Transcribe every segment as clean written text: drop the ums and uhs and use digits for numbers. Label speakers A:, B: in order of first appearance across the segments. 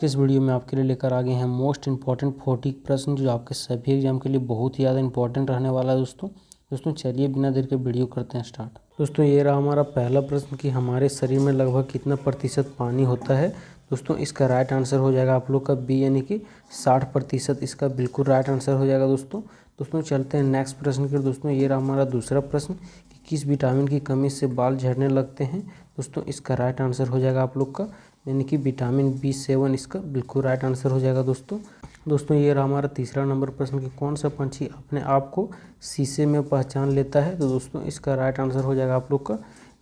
A: इस वीडियो में आपके लिए लेकर आ गए हैं मोस्ट इंपॉर्टेंट 40 प्रश्न जो आपके सभी एग्जाम के लिए बहुत ही ज़्यादा इंपॉर्टेंट रहने वाला है दोस्तों चलिए बिना देर के वीडियो करते हैं स्टार्ट। दोस्तों ये रहा हमारा पहला प्रश्न कि हमारे शरीर में लगभग कितना प्रतिशत पानी होता है। दोस्तों इसका राइट आंसर हो जाएगा आप लोग का बी यानी कि 60%। इसका बिल्कुल राइट आंसर हो जाएगा दोस्तों चलते हैं नेक्स्ट प्रश्न की। दोस्तों ये रहा हमारा दूसरा प्रश्न कि किस विटामिन की कमी से बाल झड़ने लगते हैं। दोस्तों इसका राइट आंसर हो जाएगा आप लोग का यानी कि विटामिन B7। इसका बिल्कुल राइट आंसर हो जाएगा दोस्तों ये रहा हमारा तीसरा नंबर प्रश्न कि कौन सा पंछी अपने आप को शीशे में पहचान लेता है। तो दोस्तों इसका राइट आंसर हो जाएगा आप लोग का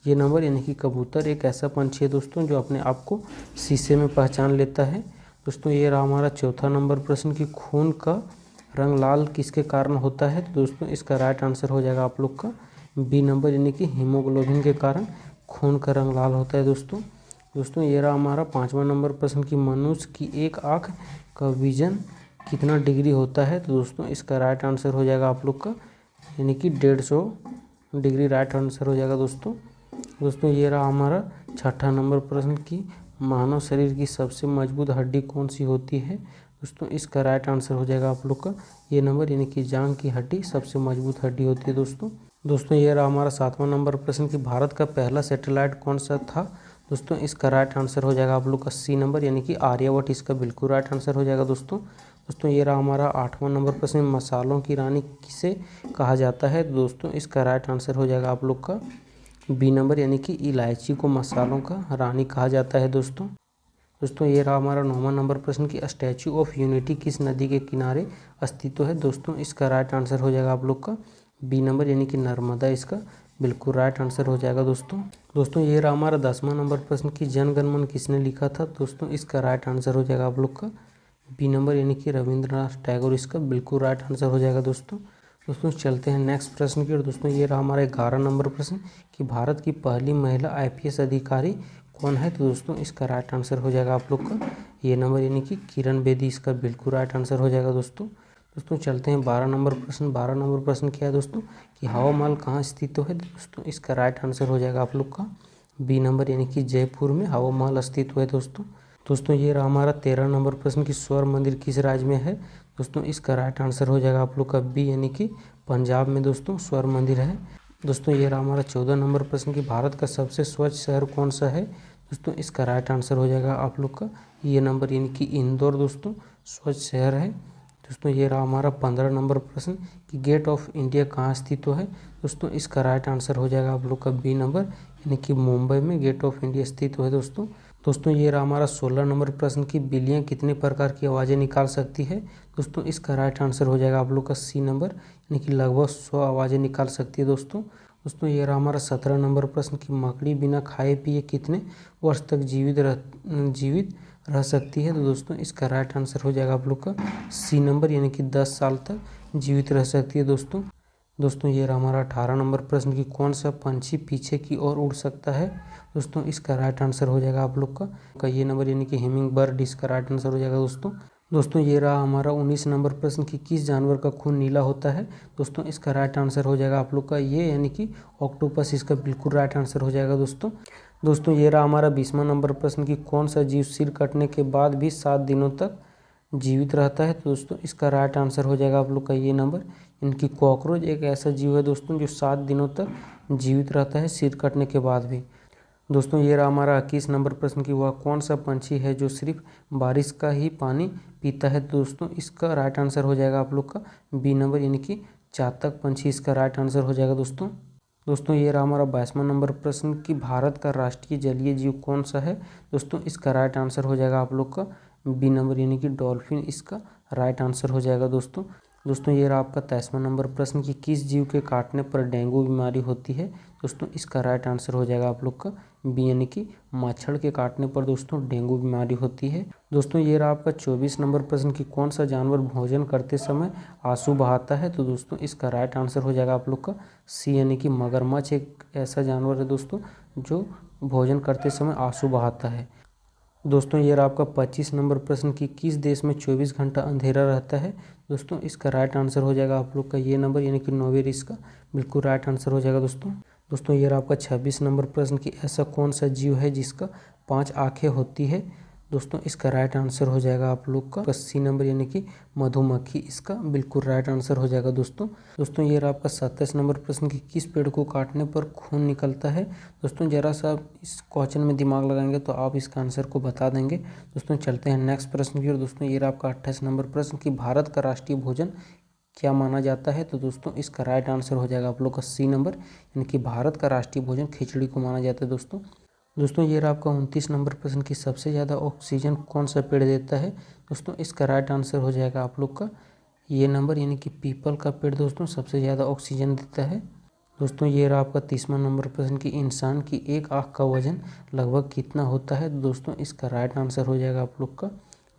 A: ये नंबर यानी कि कबूतर एक ऐसा पंछी है दोस्तों जो अपने आप को शीशे में पहचान लेता है। दोस्तों ये रहा हमारा चौथा नंबर प्रश्न कि खून का रंग लाल किसके कारण होता है। तो दोस्तों इसका राइट आंसर हो जाएगा आप लोग का बी नंबर यानी कि हीमोग्लोबिन के कारण खून का रंग लाल होता है दोस्तों ये रहा हमारा पांचवा नंबर प्रश्न कि मनुष्य की एक आँख का विजन कितना डिग्री होता है। तो दोस्तों इसका राइट आंसर हो जाएगा आप लोग का यानी कि 150 डिग्री राइट आंसर हो जाएगा दोस्तों ये रहा हमारा छठा नंबर प्रश्न कि मानव शरीर की सबसे मजबूत हड्डी कौन सी होती है। दोस्तों इसका राइट आंसर हो जाएगा आप लोग का ये नंबर यानी कि जांघ की हड्डी सबसे मजबूत हड्डी होती है दोस्तों ये रहा हमारा सातवां नंबर प्रश्न कि भारत का पहला सैटेलाइट कौन सा था। दोस्तों इसका राइट आंसर हो जाएगा आप लोग का सी नंबर यानी कि आर्यभट्ट। इसका बिल्कुल राइट आंसर हो जाएगा दोस्तों ये रहा हमारा आठवां नंबर प्रश्न मसालों की रानी किसे कहा जाता है। दोस्तों इसका राइट आंसर हो जाएगा आप लोग का बी नंबर यानी कि इलायची को मसालों का रानी कहा जाता है दोस्तों ये रहा हमारा नौवां नंबर प्रश्न कि स्टैचू ऑफ यूनिटी किस नदी के किनारे अस्तित्व है। दोस्तों इसका राइट आंसर हो जाएगा आप लोग का बी नंबर यानी कि नर्मदा। इसका बिल्कुल राइट आंसर हो जाएगा दोस्तों ये रहा हमारा 10वां नंबर प्रश्न कि जन गण मन किसने लिखा था। दोस्तों इसका राइट आंसर हो जाएगा आप लोग का बी नंबर यानी कि रविंद्रनाथ टैगोर। इसका बिल्कुल राइट आंसर हो जाएगा दोस्तों चलते हैं नेक्स्ट प्रश्न की। और दोस्तों ये रहा हमारा 11 नंबर प्रश्न कि भारत की पहली महिला IPS अधिकारी कौन है। तो दोस्तों इसका राइट आंसर हो जाएगा आप लोग का ये नंबर यानी कि किरण बेदी। इसका बिल्कुल राइट आंसर हो जाएगा दोस्तों चलते हैं 12 नंबर प्रश्न क्या है दोस्तों कि हवा महल कहाँ स्थित है। दोस्तों इसका राइट आंसर हो जाएगा आप लोग का बी नंबर यानी कि जयपुर में हवा महल स्थित है दोस्तों ये रहा हमारा 13 नंबर प्रश्न कि स्वर्ण मंदिर किस राज्य में है। दोस्तों इसका राइट आंसर हो जाएगा आप लोग का बी यानी कि पंजाब में दोस्तों स्वर्ण मंदिर है दोस्तों ये रहा हमारा 14 नंबर प्रश्न कि भारत का सबसे स्वच्छ शहर कौन सा है। दोस्तों इसका राइट आंसर हो जाएगा आप लोग का ये नंबर यानी कि इंदौर दोस्तों स्वच्छ शहर है दोस्तों ये रहा हमारा 15 नंबर प्रश्न कि गेट ऑफ इंडिया कहाँ स्थित है। दोस्तों इसका राइट आंसर हो जाएगा आप लोग का बी नंबर यानी कि मुंबई में गेट ऑफ इंडिया स्थित है दोस्तों ये रहा हमारा 16 नंबर प्रश्न कि बिल्लियाँ कितने प्रकार की आवाज़ें निकाल सकती है। दोस्तों इसका राइट आंसर हो जाएगा आप लोग का सी नंबर यानी कि लगभग 100 आवाज़ें निकाल सकती है दोस्तों ये रहा हमारा 17 नंबर प्रश्न कि मकड़ी बिना खाए पिए कितने वर्ष तक जीवित रह सकती है। तो दोस्तों इसका राइट आंसर हो जाएगा आप लोग का सी नंबर यानी कि 10 साल तक जीवित रह सकती है दोस्तों ये रहा हमारा 18 नंबर प्रश्न कि कौन सा पंछी पीछे की ओर उड़ सकता है। दोस्तों इसका राइट आंसर हो जाएगा आप लोग का ये नंबर यानी कि हिमिंग बर्ड। इसका राइट आंसर हो जाएगा दोस्तों ये रहा हमारा 19 नंबर प्रश्न कि किस जानवर का खून नीला होता है। दोस्तों इसका राइट आंसर हो जाएगा आप लोग का ये यानी कि ऑक्टोपस। इसका बिल्कुल राइट आंसर हो जाएगा दोस्तों ये रहा हमारा 20वां नंबर प्रश्न कि कौन सा जीव सिर कटने के बाद भी 7 दिनों तक जीवित रहता है। तो दोस्तों इसका राइट आंसर हो जाएगा आप लोग का ये नंबर इनकी कॉकरोच एक ऐसा जीव है दोस्तों जो 7 दिनों तक जीवित रहता है सिर कटने के बाद भी। दोस्तों ये रहा हमारा 21 नंबर प्रश्न कि वह कौन सा पंछी है जो सिर्फ बारिश का ही पानी पीता है। दोस्तों इसका राइट आंसर हो जाएगा आप लोग का बी नंबर यानी कि चातक पंछी। इसका राइट आंसर हो जाएगा दोस्तों ये रहा हमारा 22वां नंबर प्रश्न कि भारत का राष्ट्रीय जलीय जीव कौन सा है। दोस्तों इसका राइट आंसर हो जाएगा आप लोग का बी नंबर यानी कि डॉल्फिन। इसका राइट आंसर हो जाएगा दोस्तों ये रहा आपका 23वां नंबर प्रश्न कि किस जीव के काटने पर डेंगू बीमारी होती है। दोस्तों इसका राइट आंसर हो जाएगा आप लोग का बी यानी कि मच्छर के काटने पर दोस्तों डेंगू बीमारी होती है दोस्तों ये रहा आपका 24 नंबर प्रश्न कि कौन सा जानवर भोजन करते समय आंसू बहाता है। तो दोस्तों इसका राइट आंसर हो जाएगा आप लोग का सी यानी कि मगरमच्छ एक ऐसा जानवर है दोस्तों जो भोजन करते समय आंसू बहाता है दोस्तों ये रहा आपका 25 नंबर प्रश्न कि किस देश में 24 घंटा अंधेरा रहता है। दोस्तों इसका राइट आंसर हो जाएगा आप लोग का ये नंबर यानी कि नॉर्वे। इसका बिल्कुल राइट आंसर हो जाएगा दोस्तों ये रहा आपका 26 नंबर प्रश्न कि ऐसा कौन सा जीव है जिसका 5 आँखें होती है। दोस्तों इसका राइट आंसर हो जाएगा आप लोग का सी नंबर यानी कि मधुमक्खी इसका बिल्कुल राइट आंसर हो जाएगा दोस्तों ये रहा आपका 27 नंबर प्रश्न कि किस पेड़ को काटने पर खून निकलता है। दोस्तों जरा सा इस क्वेश्चन में दिमाग लगाएंगे तो आप इसका आंसर को बता देंगे। दोस्तों चलते हैं नेक्स्ट प्रश्न की ओर। दोस्तों ये रहा आपका 28 नंबर प्रश्न कि भारत का राष्ट्रीय भोजन क्या माना जाता है। तो दोस्तों इसका राइट आंसर हो जाएगा आप लोग का सी नंबर यानी कि भारत का राष्ट्रीय भोजन खिचड़ी को माना जाता है दोस्तों ये रहा आपका 29 नंबर प्रश्न की सबसे ज़्यादा ऑक्सीजन कौन सा पेड़ देता है। दोस्तों इसका राइट आंसर हो जाएगा आप लोग का ये नंबर यानी कि पीपल का पेड़ दोस्तों सबसे ज़्यादा ऑक्सीजन देता है। दोस्तों ये रहा आपका 30वां नंबर प्रश्न कि इंसान की एक आँख का वजन लगभग कितना होता है। दोस्तों इसका राइट आंसर हो जाएगा आप लोग का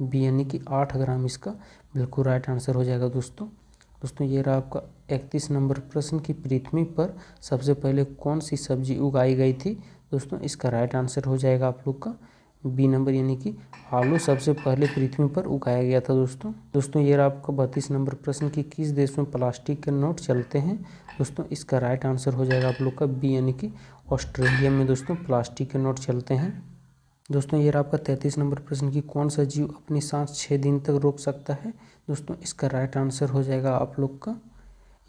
A: बी यानी कि 8 ग्राम इसका बिल्कुल राइट आंसर हो जाएगा दोस्तों ये रहा आपका 31 नंबर प्रश्न की पृथ्वी पर सबसे पहले कौन सी सब्जी उगाई गई थी। दोस्तों इसका राइट आंसर हो जाएगा आप लोग का बी नंबर यानी कि आलू सबसे पहले पृथ्वी पर उगाया गया था दोस्तों ये रहा आपका 32 नंबर प्रश्न कि किस देश में प्लास्टिक के नोट चलते हैं। दोस्तों इसका राइट आंसर हो जाएगा आप लोग का बी यानी कि ऑस्ट्रेलिया में दोस्तों प्लास्टिक के नोट चलते हैं। दोस्तों ये रहा आपका 33 नंबर प्रश्न कि कौन सा जीव अपनी सांस 6 दिन तक रोक सकता है। दोस्तों इसका राइट आंसर हो जाएगा आप लोग का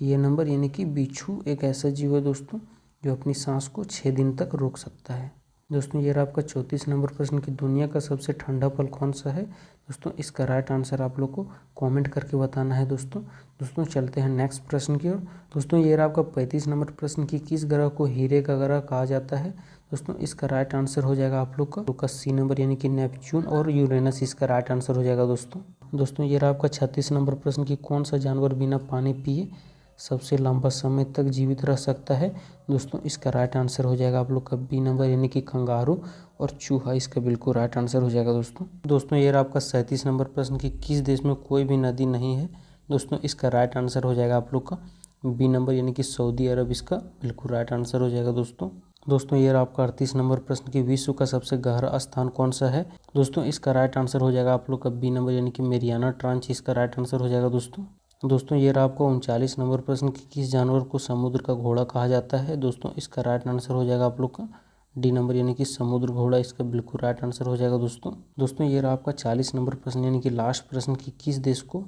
A: ये नंबर यानी कि बिच्छू एक ऐसा जीव है दोस्तों जो अपनी सांस को 6 दिन तक रोक सकता है। दोस्तों ये रहा आपका 34 नंबर प्रश्न कि दुनिया का सबसे ठंडा फल कौन सा है। दोस्तों इसका राइट आंसर आप लोग को कमेंट करके बताना है दोस्तों चलते हैं नेक्स्ट प्रश्न की ओर। दोस्तों ये रहा आपका 35 नंबर प्रश्न कि किस ग्रह को हीरे का ग्रह कहा जाता है। दोस्तों इसका राइट आंसर हो जाएगा आप लोग का सी नंबर यानी कि नेपच्यून और यूरेनस इसका राइट आंसर हो जाएगा दोस्तों ये रहा आपका 36 नंबर प्रश्न कि कौन सा जानवर बिना पानी पिए सबसे लंबा समय तक जीवित रह सकता है। दोस्तों इसका राइट आंसर हो जाएगा आप लोग का बी नंबर यानी कि कंगारू और चूहा इसका बिल्कुल राइट आंसर हो जाएगा दोस्तों ये रहा आपका 37 नंबर प्रश्न कि किस देश में कोई भी नदी नहीं है। दोस्तों इसका राइट आंसर हो जाएगा आप लोग का बी नंबर यानी कि सऊदी अरब इसका बिल्कुल राइट आंसर हो जाएगा दोस्तों ये रहा आपका 38 नंबर प्रश्न कि विश्व का सबसे गहरा स्थान कौन सा है। दोस्तों इसका राइट आंसर हो जाएगा आप लोग का बी नंबर यानी कि मेरियाना ट्रांच इसका राइट आंसर हो जाएगा दोस्तों ये रहा आपको 39 नंबर प्रश्न कि किस जानवर को समुद्र का घोड़ा कहा जाता है। दोस्तों इसका राइट आंसर हो जाएगा आप लोग का डी नंबर यानी कि समुद्र घोड़ा इसका बिल्कुल राइट आंसर हो जाएगा दोस्तों ये रहा आपका 40 नंबर प्रश्न यानी कि लास्ट प्रश्न कि किस देश को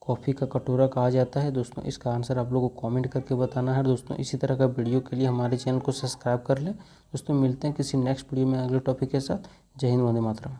A: कॉफ़ी का कटोरा कहा जाता है। दोस्तों इसका आंसर आप लोगों को कमेंट करके बताना है। दोस्तों इसी तरह का वीडियो के लिए हमारे चैनल को सब्सक्राइब कर लें। दोस्तों मिलते हैं किसी नेक्स्ट वीडियो में अगले टॉपिक के साथ। जय हिंद, वंदे मातरम।